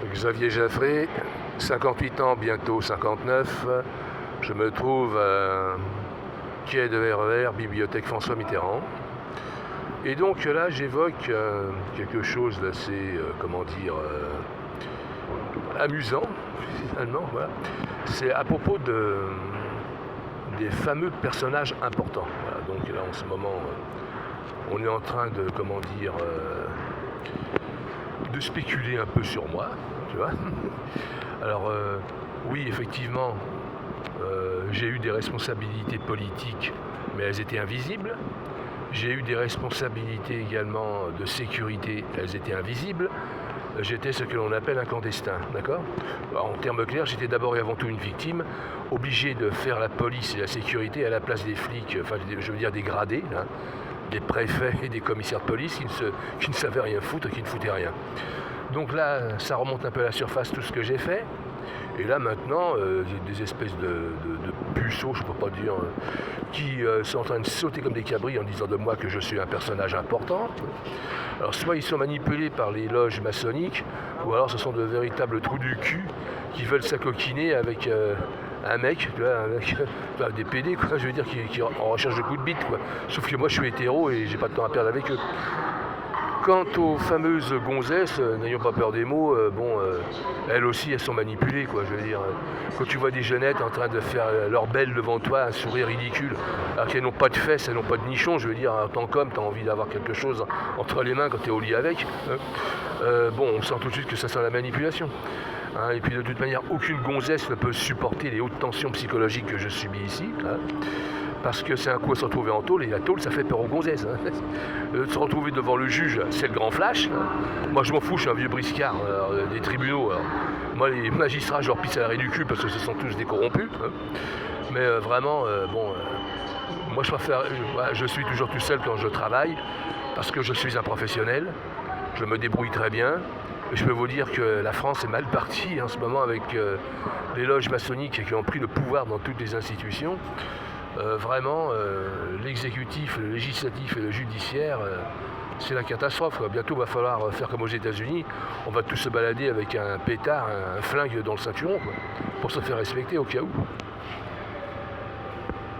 Xavier Jaffré, 58 ans, bientôt 59. Je me trouve à quai de RER, bibliothèque François Mitterrand. Et donc là, j'évoque quelque chose d'assez, amusant, finalement. Voilà. C'est à propos des fameux personnages importants. Voilà. Donc là, en ce moment, on est en train de, de spéculer un peu sur moi, tu vois. Alors, oui, effectivement, j'ai eu des responsabilités politiques, mais elles étaient invisibles. J'ai eu des responsabilités également de sécurité, elles étaient invisibles. J'étais ce que l'on appelle un clandestin, d'accord ? En termes clairs, j'étais d'abord et avant tout une victime, obligé de faire la police et la sécurité à la place des flics, enfin je veux dire des gradés, hein, des préfets et des commissaires de police qui ne savaient rien foutre, qui ne foutaient rien. Donc là, ça remonte un peu à la surface tout ce que j'ai fait. Et là maintenant, des espèces de puceaux, je ne peux pas dire, qui sont en train de sauter comme des cabris en disant de moi que je suis un personnage important. Alors soit ils sont manipulés par les loges maçonniques, ou alors ce sont de véritables trous du cul qui veulent s'acoquiner avec un mec, tu vois, des PD, quoi, je veux dire, qui en recherche de coups de bite, quoi. Sauf que moi je suis hétéro et j'ai pas de temps à perdre avec eux. Quant aux fameuses gonzesses, n'ayons pas peur des mots, elles aussi elles sont manipulées, quoi, je veux dire. Quand tu vois des jeunettes en train de faire leur belle devant toi, un sourire ridicule, alors qu'elles n'ont pas de fesses, elles n'ont pas de nichon, je veux dire, en tant qu'homme, tu as envie d'avoir quelque chose entre les mains quand tu es au lit avec. On sent tout de suite que ça sent la manipulation. Hein, et puis de toute manière, aucune gonzesse ne peut supporter les hautes tensions psychologiques que je subis ici. Hein. Parce que c'est un coup à se retrouver en tôle, et la tôle ça fait peur aux gonzesses. Hein. Se retrouver devant le juge, c'est le grand flash. Hein. Moi je m'en fous, je suis un vieux briscard des tribunaux. Alors. Moi les magistrats je leur pisse à l'arrêt du cul parce que ce sont tous des corrompus. Hein. Mais moi je préfère, je suis toujours tout seul quand je travaille, parce que je suis un professionnel, je me débrouille très bien. Et je peux vous dire que la France est mal partie en ce moment avec les loges maçonniques qui ont pris le pouvoir dans toutes les institutions. L'exécutif, le législatif et le judiciaire, c'est la catastrophe. Quoi. Bientôt, il va falloir faire comme aux États-Unis. On va tous se balader avec un pétard, un flingue dans le ceinturon, quoi, pour se faire respecter au cas où.